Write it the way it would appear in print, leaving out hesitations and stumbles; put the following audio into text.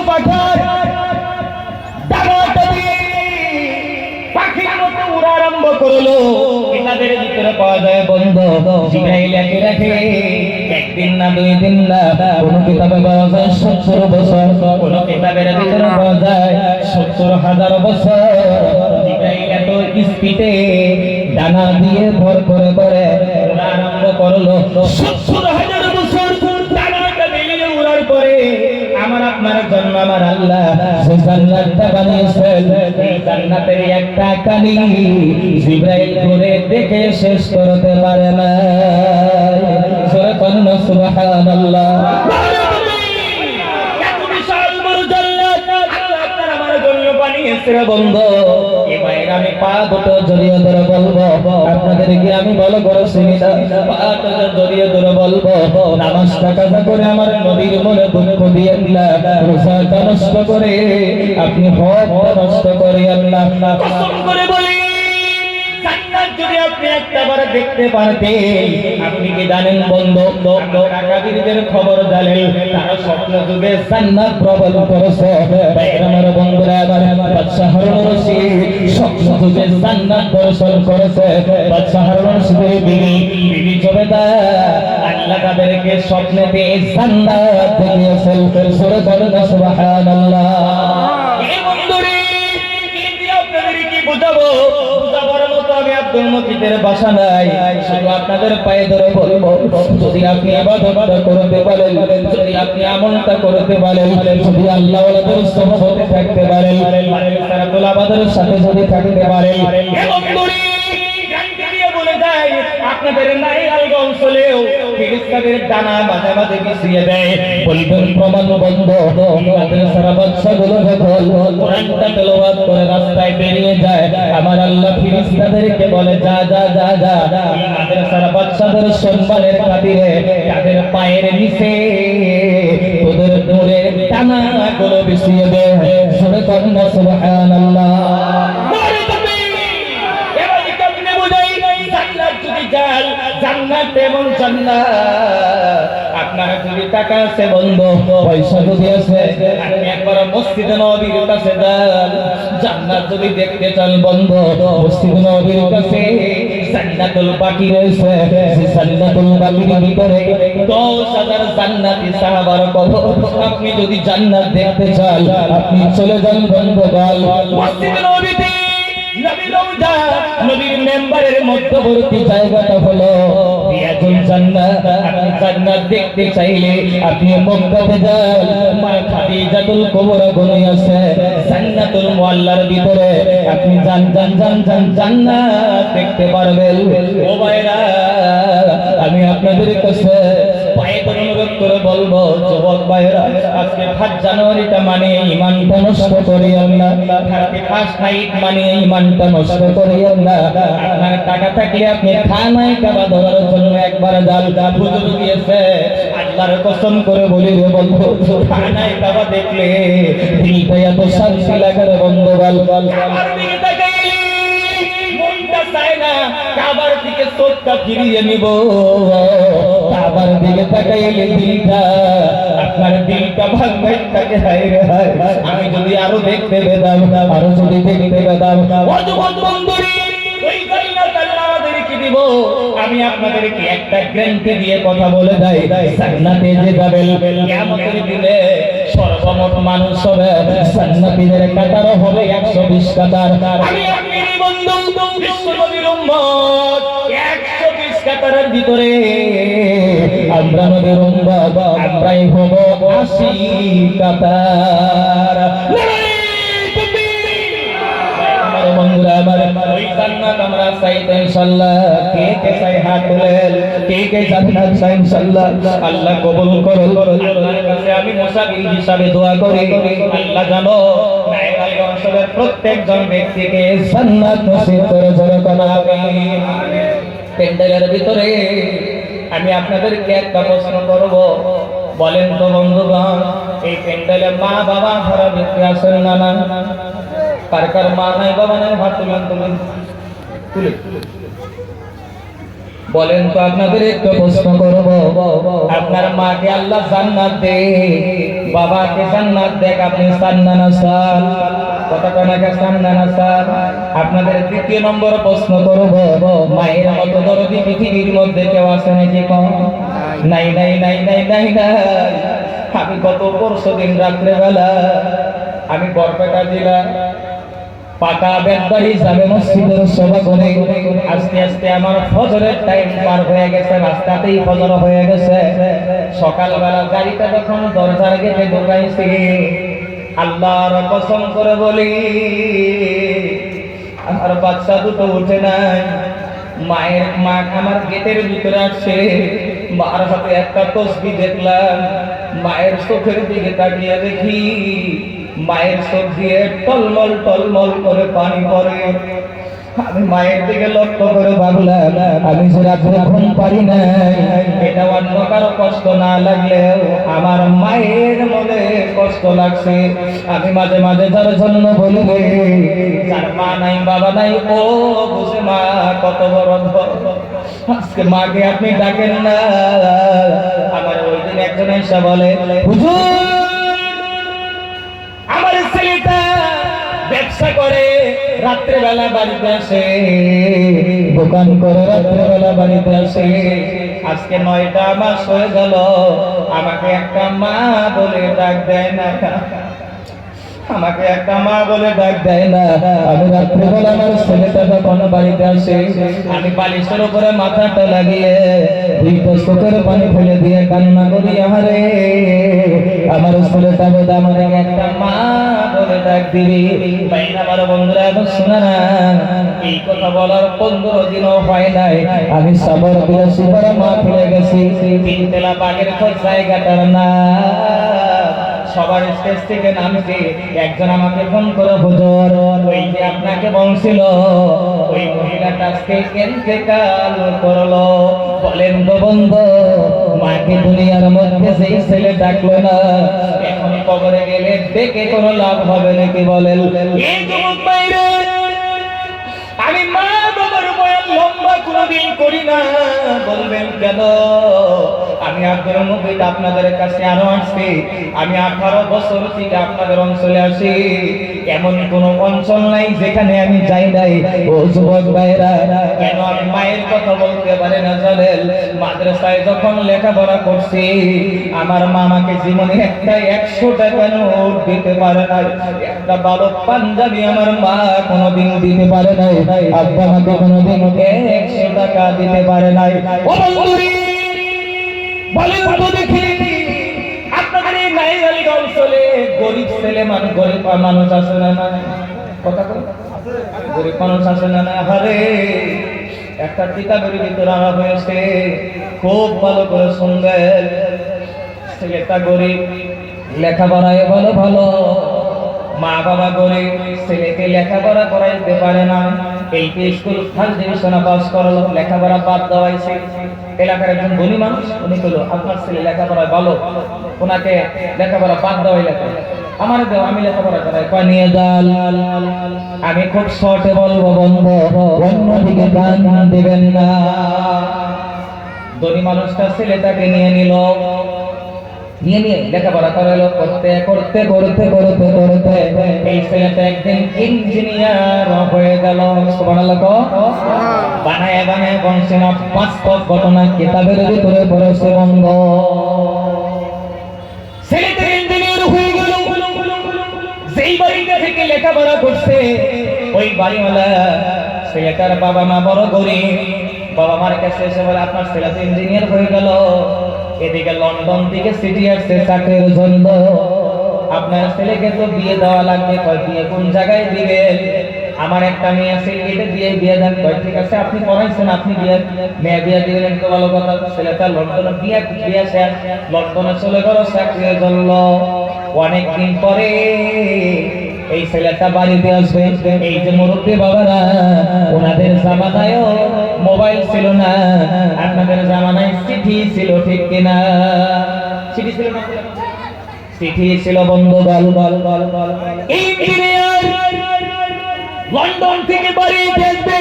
পাঠার ডানাটা দিয়ে পাখির মতো উড়া আরম্ভ করলো। কিতাবের ভিতরে পাওয়া যায় বন্ধু জিবরাইল একে রাখে একদিন না 2 দিন না, কোন কিতাবে পাওয়া যায় 70 বছর, কোন কিতাবের ভিতরে পাওয়া যায় 70,000 বছর। জিবরাইল এত স্পিডে ডানা দিয়ে ভর করে করে উড়া আরম্ভ করলো। 70,000 বছর ডানাটা মেলে উড়ার পরে আমার আপনার জন্য আমার আল্লাহ যে জান্নাতটা বানিয়েছেন, এই জান্নাতের একটা কালি জিবরাইল করে দেখে শেষ করতে পারে না। সূরা কান্না সুবহানাল্লাহ। এত বিশাল বড় জান্নাত আল্লাহ আপনার আমার জন্য বানিয়েছে বন্ধু। এবার আমি পা দুটো জড়িয়ে ধরে বলবো, আপনাদেরকে আমি ভালো করে চিনি না, পা দুটো জড়িয়ে ধরে বলবো নামাজটা কাজা করে আমার নবীর মনে দুঃখ দিয়ে না, রোজাটা নষ্ট করে আপনি হকটা নষ্ট করে আল্লাহ কসম করে বলি জান্নাত যদি আপনি একবার দেখতে পারতেন। আপনি কি জানেন বন্ধু, কাকাবিরদের খবর জানেন, তারা স্বপ্ন যুগে জান্নাত প্রবল করেছে। আমার বন্ধুরা আবার বাদশাহ হারুন রশিদ স্বপ্ন যুগে জান্নাত দর্শন করেছে। বাদশাহ হারুন রশিদের বিবি জবেদা আল্লাহ তাদেরকে স্বপ্নেতে জান্নাত দেখিয়েছেন। সূরা কান্না সুবহানাল্লাহ। এই বন্ধুরে কি আপনাদের কি বুঝাবো, বুঝাবার মতো আমি আব্দুল মুকিতের ভাষা নাই। শুধু আপনাদের পায়ে ধরে বলবো, যদি আপনি ইবাদতটা করতে পারেন, যদি আপনি আমলটা করতে পারেন, যদি আল্লাহ ওয়ালাদের সহবতে থাকতে পারেন, সারাতুল আবাদের সাথে যদি থাকতে পারেন, এবং দূরে গ্যারান্টি দিয়ে বলে যায় আপনাদের নাইল অঞ্চলেও ফেরেশতাদের ডানা মাঝে মাঝে বিছিয়ে দেয়। বলবেন প্রমাণ বন্ধ, মাদ্রাসার বাচ্চাগুলো যখন কোরআনটা তেলাওয়াত করে রাস্তায় বেরিয়ে যায়, আমার আল্লাহ ফেরেশতাদেরকে বলে যা যা যা যা, এই মাদ্রাসার বাচ্চাদের সম্মানের খাতিরে তাদের পায়ের নিচে তোদের নূরের ডানাগুলো বিছিয়ে দে। সূরা কান্না সুবহানাল্লাহ। জান্নাত এমন জান্নাত, আপনার যদি টাকা আছে বন্ধু, পয়সা যদি আছে, আপনি একবার মসজিদে নববীর কাছে যান। জান্নাত যদি দেখতে চান বন্ধু, মসজিদে নববীর কাছে জান্নাতুল বাকি রয়েছে। সেই জান্নাতুল বাকির ভিতরে 10,000 জান্নাতি সাহাবার কবর। আপনি যদি জান্নাত দেখতে চান, আপনি চলে যান বন্ধুগণ মসজিদে নববীতে। নবীর রওজা, নবীর মেম্বারের মধ্যবর্তী জায়গাটা হলো রিয়াজুল জান্নাত। আপনি জান্নাত দেখতে চাইলে আপনি মক্কাতে যান, মা খাদিজাতুল কুবরা বলে আছে জান্নাতুল মুআল্লার ভিতরে আপনি যান যান যান যান জান্নাত দেখতে পারবেন। ও ভাইরা, আমি আপনাদের কাছে পায়ে ধরে অনুরোধ করে বলবো, যুবক ভাইরা, আজকে 5 জানুয়ারিটা মানে ঈমানটা নষ্ট করিয়েন না, 31 নাইট মানে ঈমানটা নষ্ট করিয়েন না। আপনার টাকা থাকলে আপনি খানায় কাবা ধরার জন্য একবার যান। হুজুর দিয়েছে, আল্লাহর কসম করে বলি রে বন্ধু, খানায় কাবা দেখলে দিলটা এত শান্তি লাগে রে বন্ধুগণ। আমার দিকে তাকাইলে মনটা চায় না কাবার দিকে চোখটা ফিরিয়ে নিব। কাবার দিকে তাকাইলে দিলটা, আপনার দিলটা ভাঙবে থাকে। হায় রে হায়, আমি যদি আরো দেখতে পেতাম, আরো যদি দেখতে পেতাম। বন্ধুরে ওই জান্নাত আল্লাহ আমাদেরকে দিব। আমি আপনাদেরকে একটা গ্যারান্টি দিয়ে কথা বলে যাই, জান্নাতে যে যাবেন কিয়ামতের দিনে সর্বমোট মানুষ হবে জান্নাতীদের কাতার হবে 120 কাতার। আমি আপনি বন্ধু বিশ্বনবীর উম্মত 120 কাতারের ভিতরে আমরা নবীর উম্মত, আমরাই হব 80 কাতার। বন্ধুরা আমার, ওই জান্নাত আমরা চাইতে ইনশাআল্লাহ। কে কে চাই হাত তোলেন, কে কে জান্নাত চাই ইনশাআল্লাহ। আল্লাহ কবুল করুন। আল্লাহর কাছে আমি মুসাফির হিসাবে দোয়া করি, আল্লাহ জানো নাইল অঞ্চলের প্রত্যেকজন ব্যক্তিকে জান্নাত নসিব করে জোরে বলো আমিন। প্যান্ডেলের ভিতরে আমি আপনাদেরকে একটা প্রশ্ন করব, বলেন তো বন্ধুগণ, এই প্যান্ডেলে মা বাবা হারা ব্যক্তি আছেন না? না, কার কার মা নাই বাবা নাই হাত তুলেন, তুলে বলেন তো আপনাদের একটু প্রশ্ন করব, আপনার মাকে আল্লাহ জান্নাত দে, বাবাকে জান্নাত দেখ, আপনি চান না না চান? কথা কানাকে চান না না চান? আপনাদের দ্বিতীয় নম্বর প্রশ্ন করব, মায়ের মতো দরদি পৃথিবীর মধ্যে কেউ আছে নাকি? নাই নাই নাই নাই নাই নাই। আমি গত পরশু দিন রাত্রেবেলা আমি বরপেটা জেলা পাকা বেদবাড়ি জামে মসজিদের সভা করে আস্তে আস্তে আমার ফজরের টাইম পার হয়ে গেছে, রাস্তাতেই ফজর হয়ে গেছে। সকালবেলা গাড়িটা যখন দরজার গেটে ঢুকাইছি, আল্লাহর কসম করে বলি আমার বাচ্চা দুটো উঠে নাই। মায়ের মা আমার গেটের ভিতরে আসছে, মার হাতে একটা তসবি দেখলাম। মায়ের চোখের দিকে তাকিয়ে দেখি মায়ের চোখ দিয়ে টলমল টলমল করে পানি পড়ে। আমি মায়ের দিকে লক্ষ্য করে ভাবলাম, আমি যে রাত্রে ঘুম পারি না, এটা অন্য কারো কষ্ট না লাগলেও আমার মায়ের মনে কষ্ট লাগছে। আমি মাঝে মাঝে যার জন্য বলি, যার মা নাই বাবা নাই, ও বুঝে মা কত বড় ধর। আজকে মাকে আপনি ডাকেন না। আমার ওই দিন একজন এসে বলে, হুজুর আমার ছেলেটা ব্যবসা করে, রাত্রেবেলা বাড়িতে আসে, দোকান করে রাত্রেবেলা বাড়িতে আসে। আজকে 9টা মাস হয়ে গেল, আমাকে একটা মা বলে ডাক দেয় না, আমাকে একটা মা বলে ডাক দেয় না। আমি রাত্রেবেলা আমার ছেলেটা যখন বাড়িতে আসে, আমি বালিশের উপরে মাথাটা লাগিয়ে দুইটা চোখের পানি ফেলে দিয়ে কান্না করি, আহারে আমার ছেলেটা বোধ আমাকে একটা মা বলে ডাক দিবি। আমার বন্ধুরা এখন শোনা না, এই কথা বলার 15 দিনও হয় নাই, আমি সবর বিরাশি করে মা ফেলে গেছি। 3 তেলা বাগের খোঁজ জায়গাটার না, সবার স্টেজ থেকে নামছে। একজন আমাকে ফোন করে, হুজুর ওই যে আপনাকে বলছিল ওই মহিলাটা আজকে ইন্তেকাল করলো। বলেন তো বন্ধু, মাকে দুনিয়ার মধ্যে সেই ছেলে ডাকলো না, এখন কবরে গেলে ডেকে কোনো লাভ হবে নাকি? বলেন এই যুবক ভাইরা, আমি মা বাবার বয়ান লম্বা কোনদিন করি না। বলবেন কেন? আমি আব্দুল মুফিদ আপনাদের কাছে আরো আসছি। আমি 18 বছর থেকে আপনাদের অঞ্চলে আসি, এমন কোন অঞ্চল নাই যেখানে আমি যাই নাই। ও যুবক ভাইরা, কেন আমি মায়ের কথা বলতে পারি না জানেন? মাদ্রাসায় যখন লেখাপড়া করছি, আমার মা আমাকে জীবনে একটা 100 টাকা নোট দিতে পারে নাই, একটা ভালো পাঞ্জাবি আমার মা কোনোদিন দিতে পারে নাই, আব্বা আমাকে কোনোদিন 100 টাকা দিতে পারে নাই। ও বন্ধুরি, বলেন তো দেখি, আপনাদের এই নাইরালি অঞ্চলে গরিব ছেলে মানুষ, গরিব মানুষ আছে না? কথা বল, গরিব মানুষ আছে না? আরে একটা কিতাবের ভিতরে আনা হয়েছে, খুব ভালো করে শুনবেন। ছেলেটা গরিব, লেখাপড়ায় ভালো ভালো, মা বাবা গরিব, ছেলেকে লেখাপড়া করাইতে পারে না। এইটি স্কুল ফার্স্ট ডিভিশনে পাস করলো, লেখাপড়া বাদ দেওয়াইছে। এলাকার একজন ধনী মানুষ, উনি বলল, আপনার ছেলে লেখাপড়ায় ভালো, ওনাকে লেখাপড়া বাদ দেওয়াই লাগে, আমার দেও, আমি লেখাপড়া করাই। কয় নিয়ে যান। আমি খুব শর্টে বলবো বন্ধু, অন্যদিকে গান দেবেন না। ধনী মানুষটা ছেলেটাকে নিয়ে নিল, নিয়ে লেখাপড়া করালো। করতে করতে করতে করতে করতে এই ছেলেটা একদিন ইঞ্জিনিয়ার হয়ে গেল। সুবহানাল্লাহ। বানায় বানায় বলছে না, বাস্তব ঘটনা কিতাবের ভিতরে পড়েছে বন্ধ। ছেলেটা ইঞ্জিনিয়ার হয়ে গেল। যেই বাড়িটা থেকে লেখাপড়া করছে, ওই বাড়িওয়ালা ছেলেটার বাবা মা বড় গরিব। বাবা মার কাছে এসে বলে, আপনার ছেলে তো ইঞ্জিনিয়ার হয়ে গেল, এদিকে লন্ডন থেকে সিটি আসছে চাকরির জন্য, আপনার ছেলেকে তো বিয়ে দেওয়া লাগবে। কয় বিয়ে কোন জায়গায় দিবেন? আমার একটা মেয়ে আছে, এটা দিয়ে বিয়ে দেন। কয় ঠিক আছে, আপনি পড়াইছেন, আপনি মেয়ে বিয়ে দিবেন তো ভালো কথা। ছেলেটা লন্ডনে বিয়ে শেষ, লন্ডনে চলে গেল চাকরির জন্য। অনেকদিন পরে এই ছেলেটা বাড়িতে আসবে। এই যে মুরব্বী বাবারা, ওনাদের জামানায়ও মোবাইল ছিল না, আপনাদের জামানায় চিঠি ছিল, ঠিক কিনা? চিঠি ছিল না? চিঠি ছিল বন্ধু। বল বল বল বল। ইঞ্জিনিয়ার লন্ডন থেকে বাড়িতে আসবে,